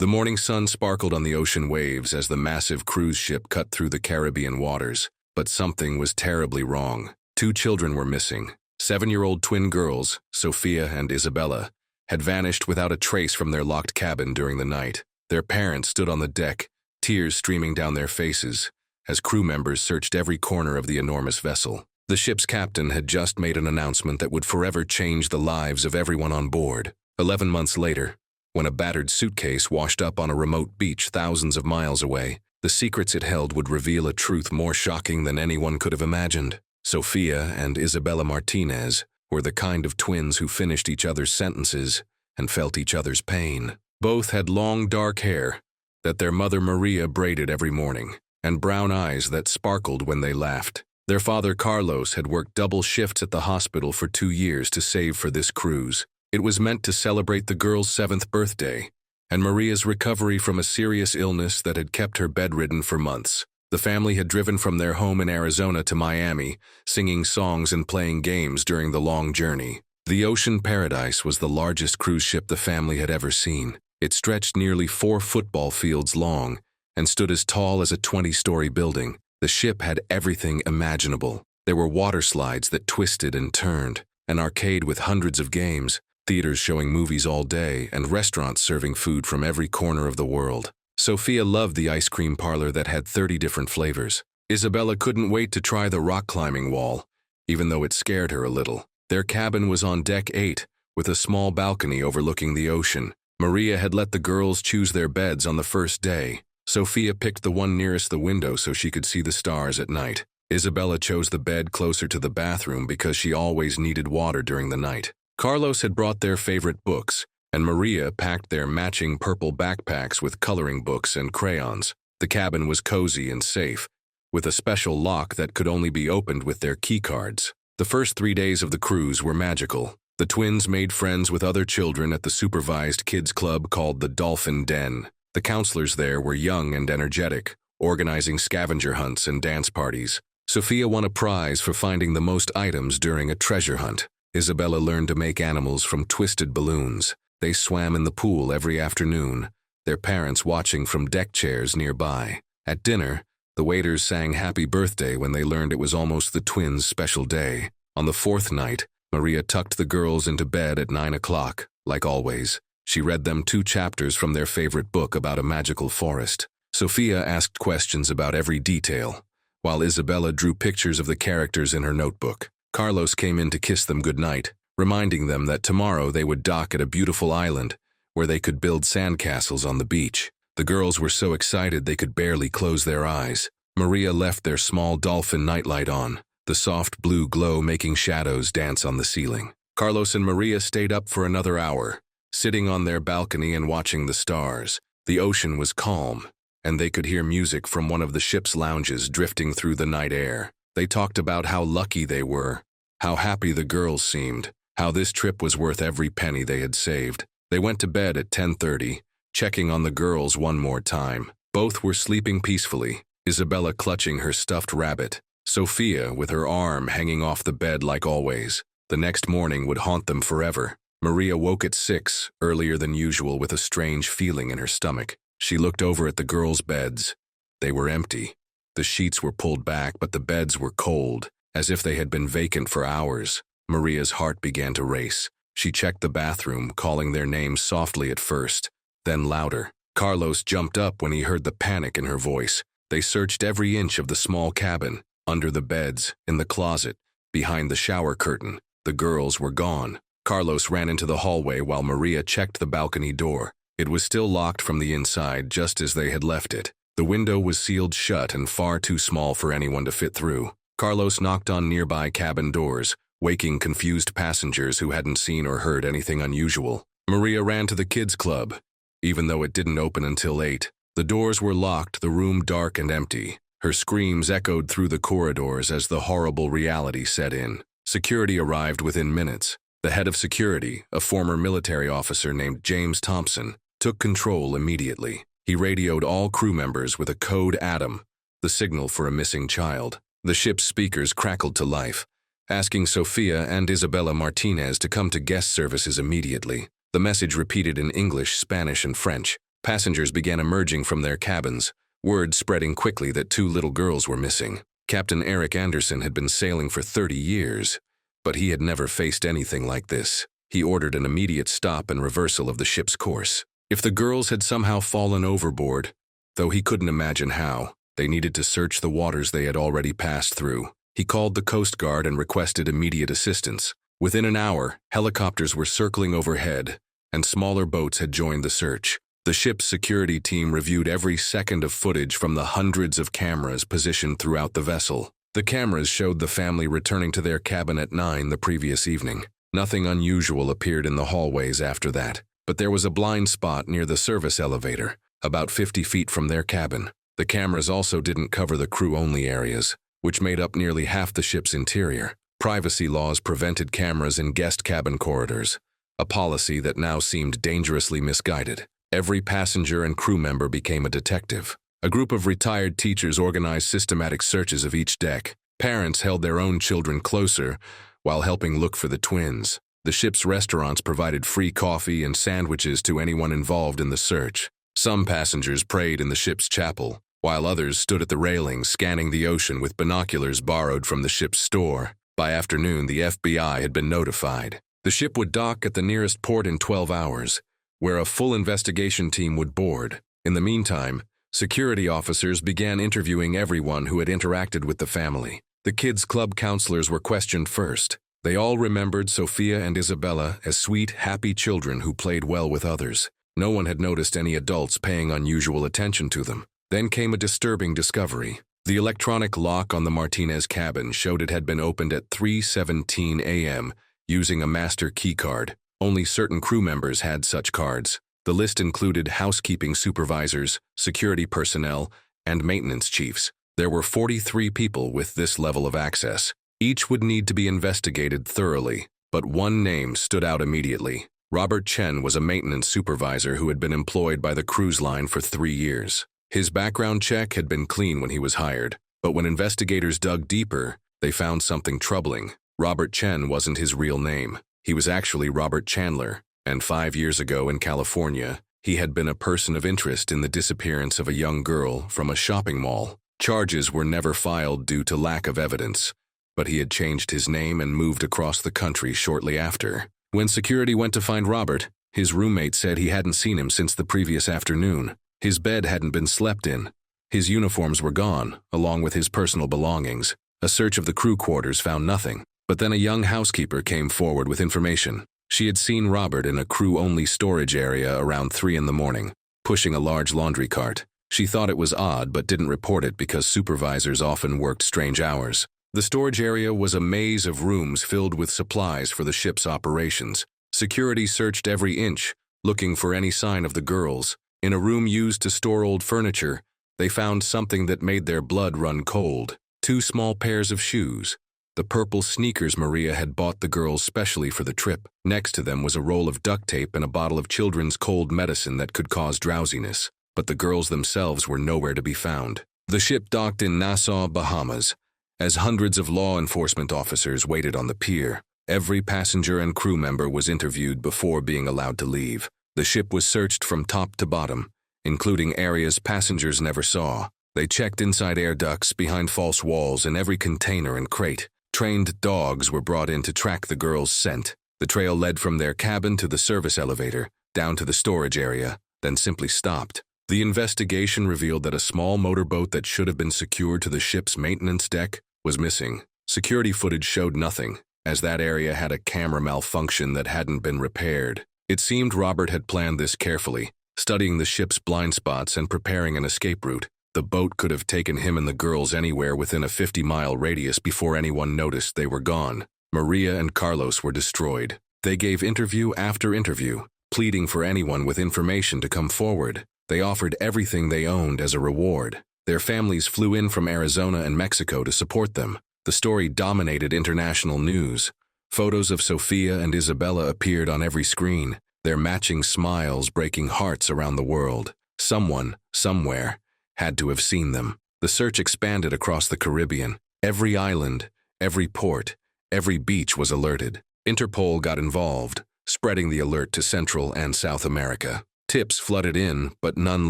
The morning sun sparkled on the ocean waves as the massive cruise ship cut through the Caribbean waters. But something was terribly wrong. 2 children were missing. 7-year-old twin girls, Sophia and Isabella, had vanished without a trace from their locked cabin during the night. Their parents stood on the deck, tears streaming down their faces, as crew members searched every corner of the enormous vessel. The ship's captain had just made an announcement that would forever change the lives of everyone on board. 11 months later, when a battered suitcase washed up on a remote beach thousands of miles away, the secrets it held would reveal a truth more shocking than anyone could have imagined. Sophia and Isabella Martinez were the kind of twins who finished each other's sentences and felt each other's pain. Both had long dark hair that their mother Maria braided every morning, and brown eyes that sparkled when they laughed. Their father Carlos had worked double shifts at the hospital for 2 years to save for this cruise. It was meant to celebrate the girl's 7th birthday, and Maria's recovery from a serious illness that had kept her bedridden for months. The family had driven from their home in Arizona to Miami, singing songs and playing games during the long journey. The Ocean Paradise was the largest cruise ship the family had ever seen. It stretched nearly 4 football fields long and stood as tall as a 20-story building. The ship had everything imaginable. There were water slides that twisted and turned, an arcade with hundreds of games, theaters showing movies all day, and restaurants serving food from every corner of the world. Sophia loved the ice cream parlor that had 30 different flavors. Isabella couldn't wait to try the rock climbing wall, even though it scared her a little. Their cabin was on deck 8, with a small balcony overlooking the ocean. Maria had let the girls choose their beds on the first day. Sophia picked the one nearest the window so she could see the stars at night. Isabella chose the bed closer to the bathroom because she always needed water during the night. Carlos had brought their favorite books, and Maria packed their matching purple backpacks with coloring books and crayons. The cabin was cozy and safe, with a special lock that could only be opened with their key cards. The first 3 days of the cruise were magical. The twins made friends with other children at the supervised kids club called the Dolphin Den. The counselors there were young and energetic, organizing scavenger hunts and dance parties. Sophia won a prize for finding the most items during a treasure hunt. Isabella learned to make animals from twisted balloons. They swam in the pool every afternoon, their parents watching from deck chairs nearby. At dinner, the waiters sang happy birthday when they learned it was almost the twins' special day. On the 4th night, Maria tucked the girls into bed at 9 o'clock. Like always, she read them 2 chapters from their favorite book about a magical forest. Sophia asked questions about every detail, while Isabella drew pictures of the characters in her notebook. Carlos came in to kiss them goodnight, reminding them that tomorrow they would dock at a beautiful island where they could build sandcastles on the beach. The girls were so excited they could barely close their eyes. Maria left their small dolphin nightlight on, the soft blue glow making shadows dance on the ceiling. Carlos and Maria stayed up for another hour, sitting on their balcony and watching the stars. The ocean was calm, and they could hear music from one of the ship's lounges drifting through the night air. They talked about how lucky they were, how happy the girls seemed, how this trip was worth every penny they had saved. They went to bed at 10:30, checking on the girls one more time. Both were sleeping peacefully, Isabella clutching her stuffed rabbit, Sophia with her arm hanging off the bed like always. The next morning would haunt them forever. Maria woke at 6, earlier than usual, with a strange feeling in her stomach. She looked over at the girls' beds. They were empty. The sheets were pulled back, but the beds were cold, as if they had been vacant for hours. Maria's heart began to race. She checked the bathroom, calling their names softly at first, then louder. Carlos jumped up when he heard the panic in her voice. They searched every inch of the small cabin, under the beds, in the closet, behind the shower curtain. The girls were gone. Carlos ran into the hallway while Maria checked the balcony door. It was still locked from the inside, just as they had left it. The window was sealed shut and far too small for anyone to fit through. Carlos knocked on nearby cabin doors, waking confused passengers who hadn't seen or heard anything unusual. Maria ran to the kids' club, even though it didn't open until 8. The doors were locked, the room dark and empty. Her screams echoed through the corridors as the horrible reality set in. Security arrived within minutes. The head of security, a former military officer named James Thompson, took control immediately. He radioed all crew members with a code Atom, the signal for a missing child. The ship's speakers crackled to life, asking Sophia and Isabella Martinez to come to guest services immediately. The message repeated in English, Spanish, and French. Passengers began emerging from their cabins, word spreading quickly that 2 little girls were missing. Captain Eric Anderson had been sailing for 30 years, but he had never faced anything like this. He ordered an immediate stop and reversal of the ship's course. If the girls had somehow fallen overboard, though he couldn't imagine how, they needed to search the waters they had already passed through. He called the Coast Guard and requested immediate assistance. Within an hour, helicopters were circling overhead, and smaller boats had joined the search. The ship's security team reviewed every second of footage from the hundreds of cameras positioned throughout the vessel. The cameras showed the family returning to their cabin at 9 the previous evening. Nothing unusual appeared in the hallways after that, but there was a blind spot near the service elevator, about 50 feet from their cabin. The cameras also didn't cover the crew-only areas, which made up nearly half the ship's interior. Privacy laws prevented cameras in guest cabin corridors, a policy that now seemed dangerously misguided. Every passenger and crew member became a detective. A group of retired teachers organized systematic searches of each deck. Parents held their own children closer while helping look for the twins. The ship's restaurants provided free coffee and sandwiches to anyone involved in the search. Some passengers prayed in the ship's chapel, while others stood at the railing scanning the ocean with binoculars borrowed from the ship's store. By afternoon, the FBI had been notified. The ship would dock at the nearest port in 12 hours, where a full investigation team would board. In the meantime, security officers began interviewing everyone who had interacted with the family. The kids' club counselors were questioned first. They all remembered Sophia and Isabella as sweet, happy children who played well with others. No one had noticed any adults paying unusual attention to them. Then came a disturbing discovery. The electronic lock on the Martinez cabin showed it had been opened at 3:17 a.m. using a master keycard. Only certain crew members had such cards. The list included housekeeping supervisors, security personnel, and maintenance chiefs. There were 43 people with this level of access. Each would need to be investigated thoroughly, but one name stood out immediately. Robert Chen was a maintenance supervisor who had been employed by the cruise line for 3 years. His background check had been clean when he was hired, but when investigators dug deeper, they found something troubling. Robert Chen wasn't his real name. He was actually Robert Chandler, and 5 years ago in California, he had been a person of interest in the disappearance of a young girl from a shopping mall. Charges were never filed due to lack of evidence, but he had changed his name and moved across the country shortly after. When security went to find Robert, his roommate said he hadn't seen him since the previous afternoon. His bed hadn't been slept in. His uniforms were gone, along with his personal belongings. A search of the crew quarters found nothing. But then a young housekeeper came forward with information. She had seen Robert in a crew-only storage area around 3 in the morning, pushing a large laundry cart. She thought it was odd but didn't report it because supervisors often worked strange hours. The storage area was a maze of rooms filled with supplies for the ship's operations. Security searched every inch, looking for any sign of the girls. In a room used to store old furniture, they found something that made their blood run cold. 2 small pairs of shoes. The purple sneakers Maria had bought the girls specially for the trip. Next to them was a roll of duct tape and a bottle of children's cold medicine that could cause drowsiness. But the girls themselves were nowhere to be found. The ship docked in Nassau, Bahamas, as hundreds of law enforcement officers waited on the pier. Every passenger and crew member was interviewed before being allowed to leave. The ship was searched from top to bottom, including areas passengers never saw. They checked inside air ducts, behind false walls, in every container and crate. Trained dogs were brought in to track the girls' scent. The trail led from their cabin to the service elevator, down to the storage area, then simply stopped. The investigation revealed that a small motorboat that should have been secured to the ship's maintenance deck was missing. Security footage showed nothing, as that area had a camera malfunction that hadn't been repaired. It seemed Robert had planned this carefully, studying the ship's blind spots and preparing an escape route. The boat could have taken him and the girls anywhere within a 50-mile radius before anyone noticed they were gone. Maria and Carlos were destroyed. They gave interview after interview, pleading for anyone with information to come forward. They offered everything they owned as a reward. Their families flew in from Arizona and Mexico to support them. The story dominated international news. Photos of Sophia and Isabella appeared on every screen, their matching smiles breaking hearts around the world. Someone, somewhere, had to have seen them. The search expanded across the Caribbean. Every island, every port, every beach was alerted. Interpol got involved, spreading the alert to Central and South America. Tips flooded in, but none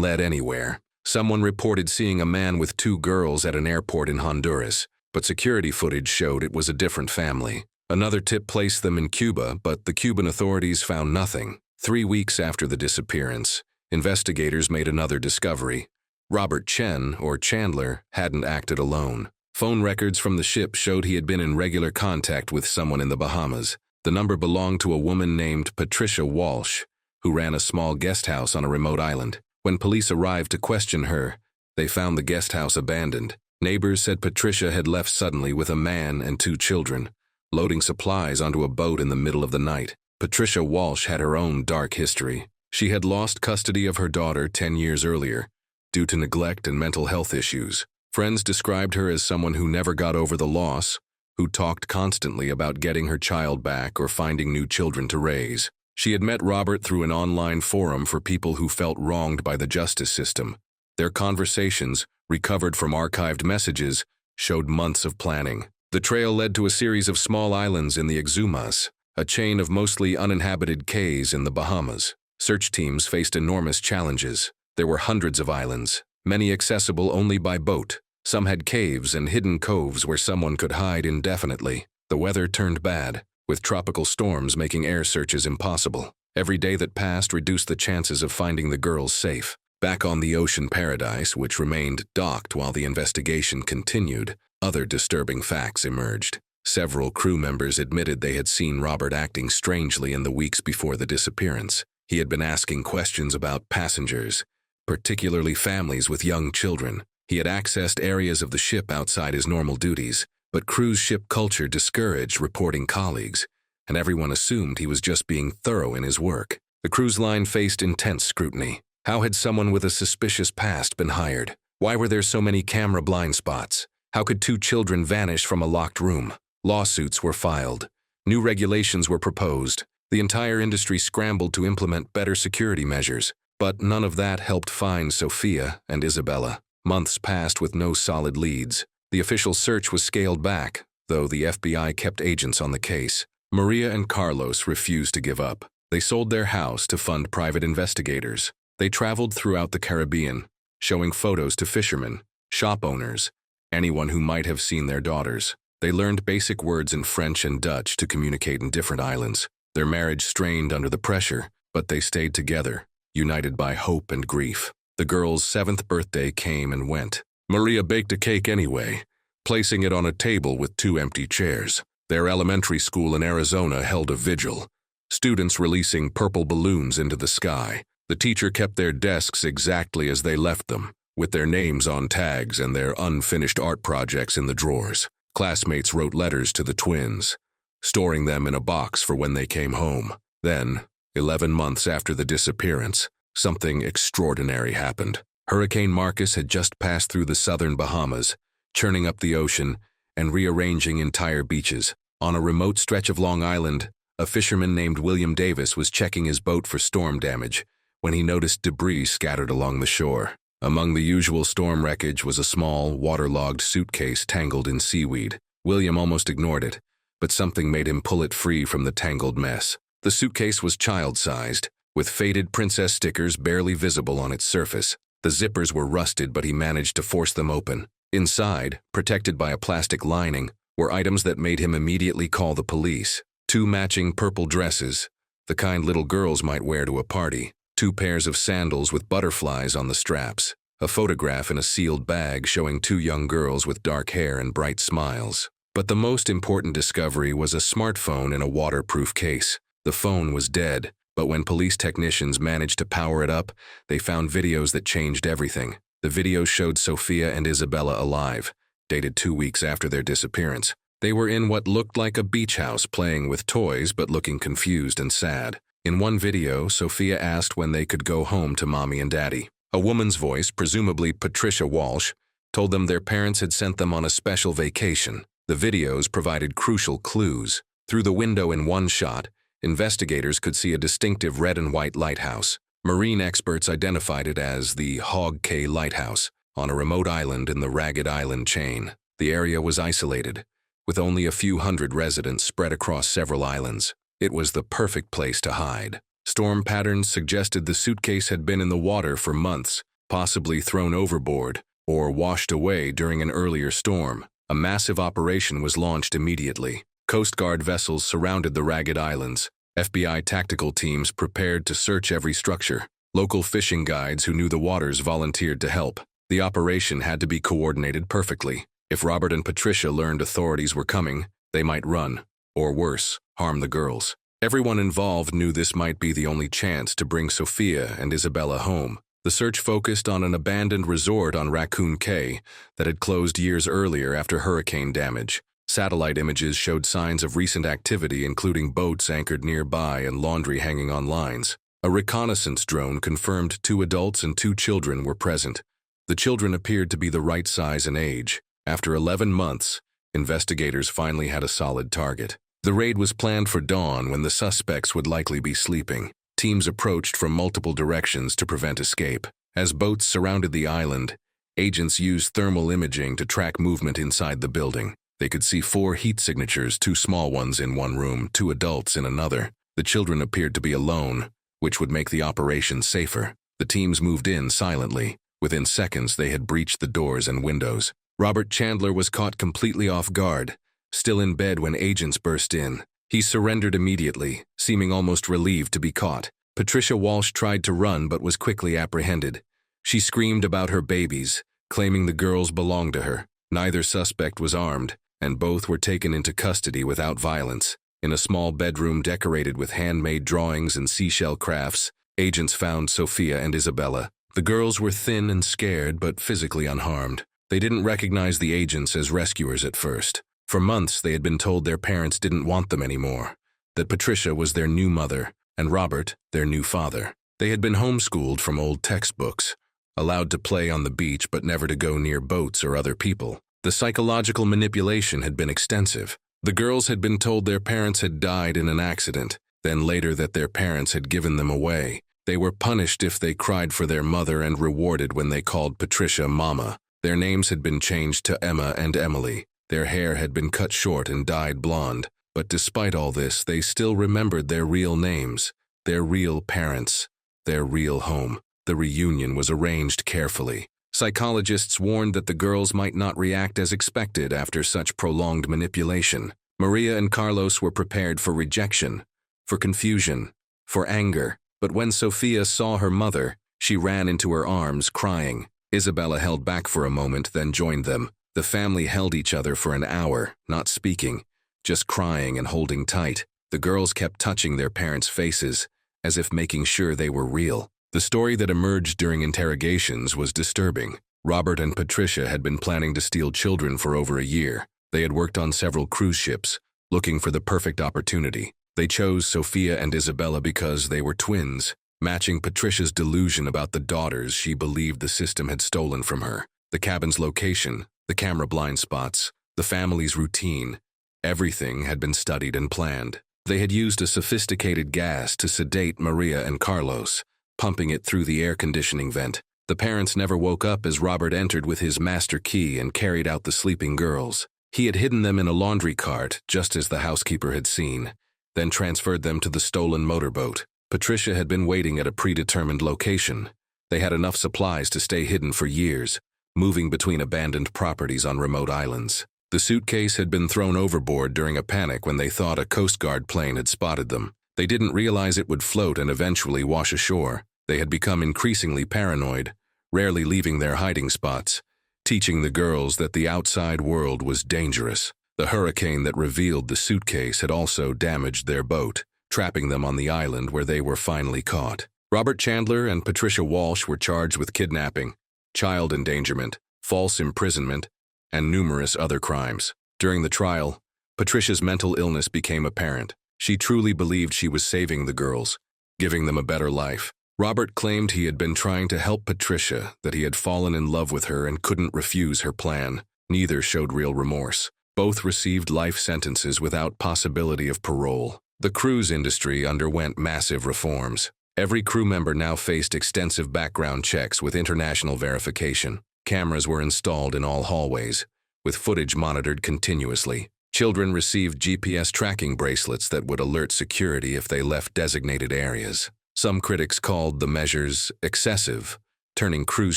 led anywhere. Someone reported seeing a man with 2 girls at an airport in Honduras, but security footage showed it was a different family. Another tip placed them in Cuba, but the Cuban authorities found nothing. 3 weeks after the disappearance, investigators made another discovery. Robert Chen, or Chandler, hadn't acted alone. Phone records from the ship showed he had been in regular contact with someone in the Bahamas. The number belonged to a woman named Patricia Walsh, who ran a small guest house on a remote island. When police arrived to question her, they found the guest house abandoned. Neighbors said Patricia had left suddenly with a man and 2 children, loading supplies onto a boat in the middle of the night. Patricia Walsh had her own dark history. She had lost custody of her daughter 10 years earlier, due to neglect and mental health issues. Friends described her as someone who never got over the loss, who talked constantly about getting her child back or finding new children to raise. She had met Robert through an online forum for people who felt wronged by the justice system. Their conversations, recovered from archived messages, showed months of planning. The trail led to a series of small islands in the Exumas, a chain of mostly uninhabited cays in the Bahamas. Search teams faced enormous challenges. There were hundreds of islands, many accessible only by boat. Some had caves and hidden coves where someone could hide indefinitely. The weather turned bad, with tropical storms making air searches impossible. Every day that passed reduced the chances of finding the girls safe. Back on the Ocean Paradise, which remained docked while the investigation continued, other disturbing facts emerged. Several crew members admitted they had seen Robert acting strangely in the weeks before the disappearance. He had been asking questions about passengers, particularly families with young children. He had accessed areas of the ship outside his normal duties, but cruise ship culture discouraged reporting colleagues, and everyone assumed he was just being thorough in his work. The cruise line faced intense scrutiny. How had someone with a suspicious past been hired? Why were there so many camera blind spots? How could 2 children vanish from a locked room? Lawsuits were filed. New regulations were proposed. The entire industry scrambled to implement better security measures, but none of that helped find Sophia and Isabella. Months passed with no solid leads. The official search was scaled back, though the FBI kept agents on the case. Maria and Carlos refused to give up. They sold their house to fund private investigators. They traveled throughout the Caribbean, showing photos to fishermen, shop owners, anyone who might have seen their daughters. They learned basic words in French and Dutch to communicate in different islands. Their marriage strained under the pressure, but they stayed together, united by hope and grief. The girl's 7th birthday came and went. Maria baked a cake anyway, placing it on a table with 2 empty chairs. Their elementary school in Arizona held a vigil, students releasing purple balloons into the sky. The teacher kept their desks exactly as they left them, with their names on tags and their unfinished art projects in the drawers. Classmates wrote letters to the twins, storing them in a box for when they came home. Then, 11 months after the disappearance, something extraordinary happened. Hurricane Marcus had just passed through the southern Bahamas, churning up the ocean and rearranging entire beaches. On a remote stretch of Long Island, a fisherman named William Davis was checking his boat for storm damage when he noticed debris scattered along the shore. Among the usual storm wreckage was a small, waterlogged suitcase tangled in seaweed. William almost ignored it, but something made him pull it free from the tangled mess. The suitcase was child-sized, with faded princess stickers barely visible on its surface. The zippers were rusted, but he managed to force them open. Inside, protected by a plastic lining, were items that made him immediately call the police. 2 matching purple dresses, the kind little girls might wear to a party. 2 pairs of sandals with butterflies on the straps. A photograph in a sealed bag showing 2 young girls with dark hair and bright smiles. But the most important discovery was a smartphone in a waterproof case. The phone was dead, but when police technicians managed to power it up, they found videos that changed everything. The videos showed Sophia and Isabella alive, dated 2 weeks after their disappearance. They were in what looked like a beach house playing with toys but looking confused and sad. In one video, Sophia asked when they could go home to Mommy and Daddy. A woman's voice, presumably Patricia Walsh, told them their parents had sent them on a special vacation. The videos provided crucial clues. Through the window in one shot, investigators could see a distinctive red and white lighthouse. Marine experts identified it as the Hog Cay Lighthouse, on a remote island in the Ragged Island chain. The area was isolated, with only a few hundred residents spread across several islands. It was the perfect place to hide. Storm patterns suggested the suitcase had been in the water for months, possibly thrown overboard or washed away during an earlier storm. A massive operation was launched immediately. Coast Guard vessels surrounded the ragged islands. FBI tactical teams prepared to search every structure. Local fishing guides who knew the waters volunteered to help. The operation had to be coordinated perfectly. If Robert and Patricia learned authorities were coming, they might run, or worse, harm the girls. Everyone involved knew this might be the only chance to bring Sophia and Isabella home. The search focused on an abandoned resort on Raccoon Cay that had closed years earlier after hurricane damage. Satellite images showed signs of recent activity, including boats anchored nearby and laundry hanging on lines. A reconnaissance drone confirmed 2 adults and 2 children were present. The children appeared to be the right size and age. After 11 months, investigators finally had a solid target. The raid was planned for dawn when the suspects would likely be sleeping. Teams approached from multiple directions to prevent escape. As boats surrounded the island, agents used thermal imaging to track movement inside the building. They could see 4 heat signatures, 2 small ones in one room, 2 adults in another. The children appeared to be alone, which would make the operation safer. The teams moved in silently. Within seconds, they had breached the doors and windows. Robert Chandler was caught completely off guard, still in bed when agents burst in. He surrendered immediately, seeming almost relieved to be caught. Patricia Walsh tried to run but was quickly apprehended. She screamed about her babies, claiming the girls belonged to her. Neither suspect was armed, and both were taken into custody without violence. In a small bedroom decorated with handmade drawings and seashell crafts, agents found Sophia and Isabella. The girls were thin and scared but physically unharmed. They didn't recognize the agents as rescuers at first. For months, they had been told their parents didn't want them anymore, that Patricia was their new mother, and Robert, their new father. They had been homeschooled from old textbooks, allowed to play on the beach but never to go near boats or other people. The psychological manipulation had been extensive. The girls had been told their parents had died in an accident, then later that their parents had given them away. They were punished if they cried for their mother and rewarded when they called Patricia Mama. Their names had been changed to Emma and Emily. Their hair had been cut short and dyed blonde, but despite all this, they still remembered their real names, their real parents, their real home. The reunion was arranged carefully. Psychologists warned that the girls might not react as expected after such prolonged manipulation. Maria and Carlos were prepared for rejection, for confusion, for anger. But when Sophia saw her mother, she ran into her arms, crying. Isabella held back for a moment, then joined them. The family held each other for an hour, not speaking, just crying and holding tight. The girls kept touching their parents' faces, as if making sure they were real. The story that emerged during interrogations was disturbing. Robert and Patricia had been planning to steal children for over a year. They had worked on several cruise ships, looking for the perfect opportunity. They chose Sophia and Isabella because they were twins, matching Patricia's delusion about the daughters she believed the system had stolen from her. The cabin's location, the camera blind spots, the family's routine, everything had been studied and planned. They had used a sophisticated gas to sedate Maria and Carlos, pumping it through the air conditioning vent. The parents never woke up as Robert entered with his master key and carried out the sleeping girls. He had hidden them in a laundry cart, just as the housekeeper had seen, then transferred them to the stolen motorboat. Patricia had been waiting at a predetermined location. They had enough supplies to stay hidden for years, moving between abandoned properties on remote islands. The suitcase had been thrown overboard during a panic when they thought a Coast Guard plane had spotted them. They didn't realize it would float and eventually wash ashore. They had become increasingly paranoid, rarely leaving their hiding spots, teaching the girls that the outside world was dangerous. The hurricane that revealed the suitcase had also damaged their boat, trapping them on the island where they were finally caught. Robert Chandler and Patricia Walsh were charged with kidnapping, child endangerment, false imprisonment, and numerous other crimes. During the trial, Patricia's mental illness became apparent. She truly believed she was saving the girls, giving them a better life. Robert claimed he had been trying to help Patricia, that he had fallen in love with her and couldn't refuse her plan. Neither showed real remorse. Both received life sentences without possibility of parole. The cruise industry underwent massive reforms. Every crew member now faced extensive background checks with international verification. Cameras were installed in all hallways, with footage monitored continuously. Children received GPS tracking bracelets that would alert security if they left designated areas. Some critics called the measures excessive, turning cruise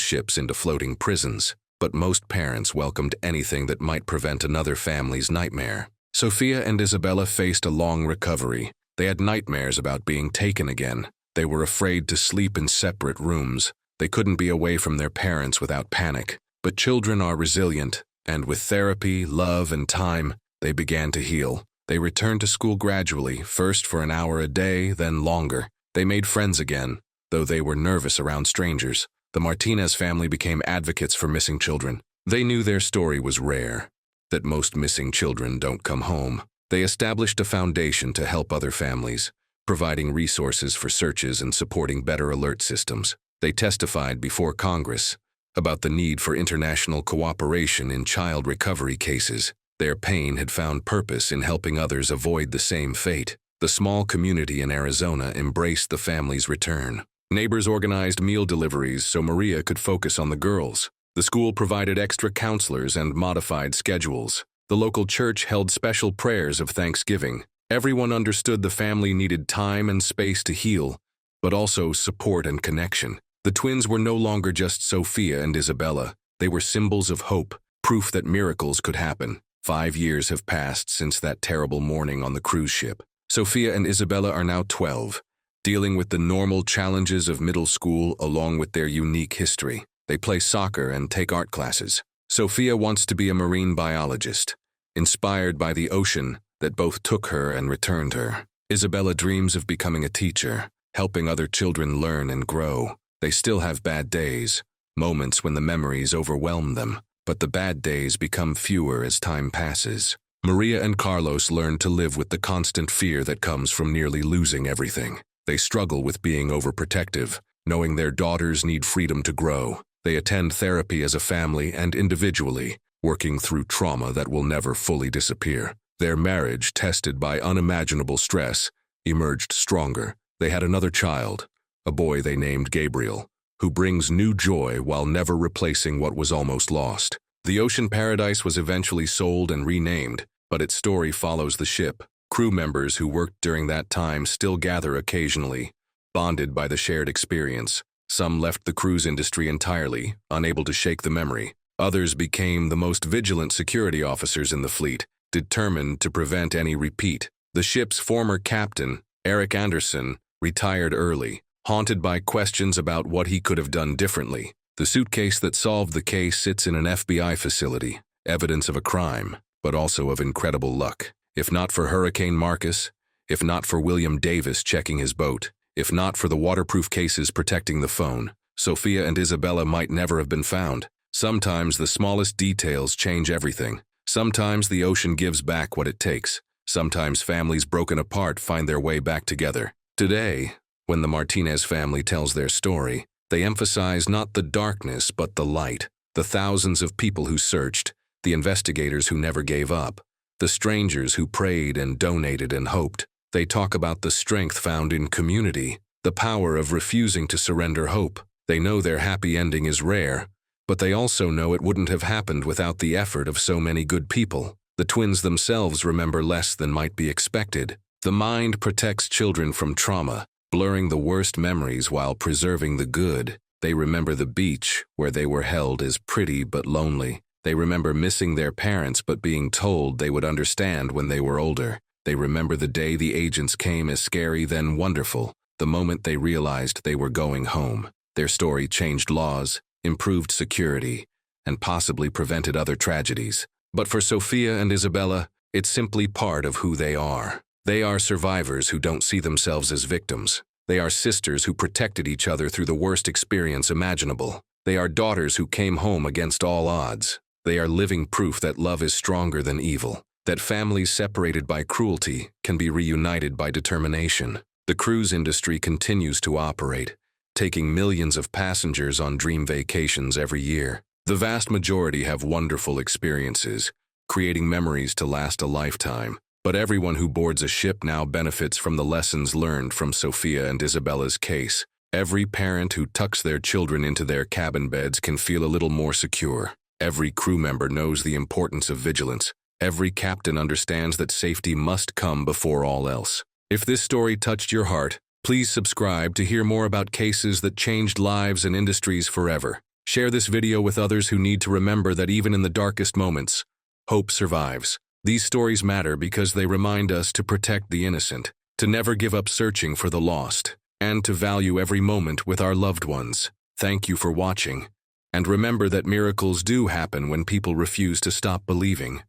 ships into floating prisons, but most parents welcomed anything that might prevent another family's nightmare. Sophia and Isabella faced a long recovery. They had nightmares about being taken again. They were afraid to sleep in separate rooms. They couldn't be away from their parents without panic. But children are resilient, and with therapy, love, and time, they began to heal. They returned to school gradually, first for an hour a day, then longer. They made friends again, though they were nervous around strangers. The Martinez family became advocates for missing children. They knew their story was rare, that most missing children don't come home. They established a foundation to help other families, providing resources for searches and supporting better alert systems. They testified before Congress about the need for international cooperation in child recovery cases. Their pain had found purpose in helping others avoid the same fate. The small community in Arizona embraced the family's return. Neighbors organized meal deliveries so Maria could focus on the girls. The school provided extra counselors and modified schedules. The local church held special prayers of thanksgiving. Everyone understood the family needed time and space to heal, but also support and connection. The twins were no longer just Sophia and Isabella. They were symbols of hope, proof that miracles could happen. 5 years have passed since that terrible morning on the cruise ship. Sophia and Isabella are now 12, dealing with the normal challenges of middle school along with their unique history. They play soccer and take art classes. Sophia wants to be a marine biologist, inspired by the ocean that both took her and returned her. Isabella dreams of becoming a teacher, helping other children learn and grow. They still have bad days, moments when the memories overwhelm them, but the bad days become fewer as time passes. Maria and Carlos learn to live with the constant fear that comes from nearly losing everything. They struggle with being overprotective, knowing their daughters need freedom to grow. They attend therapy as a family and individually, working through trauma that will never fully disappear. Their marriage, tested by unimaginable stress, emerged stronger. They had another child, a boy they named Gabriel, who brings new joy while never replacing what was almost lost. The Ocean Paradise was eventually sold and renamed, but its story follows the ship. Crew members who worked during that time still gather occasionally, bonded by the shared experience. Some left the cruise industry entirely, unable to shake the memory. Others became the most vigilant security officers in the fleet, determined to prevent any repeat. The ship's former captain, Eric Anderson, retired early, haunted by questions about what he could have done differently. The suitcase that solved the case sits in an FBI facility, evidence of a crime, but also of incredible luck. If not for Hurricane Marcus, if not for William Davis checking his boat, if not for the waterproof cases protecting the phone, Sophia and Isabella might never have been found. Sometimes the smallest details change everything. Sometimes the ocean gives back what it takes. Sometimes families broken apart find their way back together. Today, when the Martinez family tells their story, they emphasize not the darkness but the light. The thousands of people who searched, the investigators who never gave up, the strangers who prayed and donated and hoped. They talk about the strength found in community, the power of refusing to surrender hope. They know their happy ending is rare, but they also know it wouldn't have happened without the effort of so many good people. The twins themselves remember less than might be expected. The mind protects children from trauma, blurring the worst memories while preserving the good. They remember the beach, where they were held as pretty but lonely. They remember missing their parents but being told they would understand when they were older. They remember the day the agents came as scary then wonderful, the moment they realized they were going home. Their story changed laws, improved security, and possibly prevented other tragedies. But for Sophia and Isabella, it's simply part of who they are. They are survivors who don't see themselves as victims. They are sisters who protected each other through the worst experience imaginable. They are daughters who came home against all odds. They are living proof that love is stronger than evil, that families separated by cruelty can be reunited by determination. The cruise industry continues to operate, taking millions of passengers on dream vacations every year. The vast majority have wonderful experiences, creating memories to last a lifetime. But everyone who boards a ship now benefits from the lessons learned from Sophia and Isabella's case. Every parent who tucks their children into their cabin beds can feel a little more secure. Every crew member knows the importance of vigilance. Every captain understands that safety must come before all else. If this story touched your heart, please subscribe to hear more about cases that changed lives and industries forever. Share this video with others who need to remember that even in the darkest moments, hope survives. These stories matter because they remind us to protect the innocent, to never give up searching for the lost, and to value every moment with our loved ones. Thank you for watching. And remember that miracles do happen when people refuse to stop believing.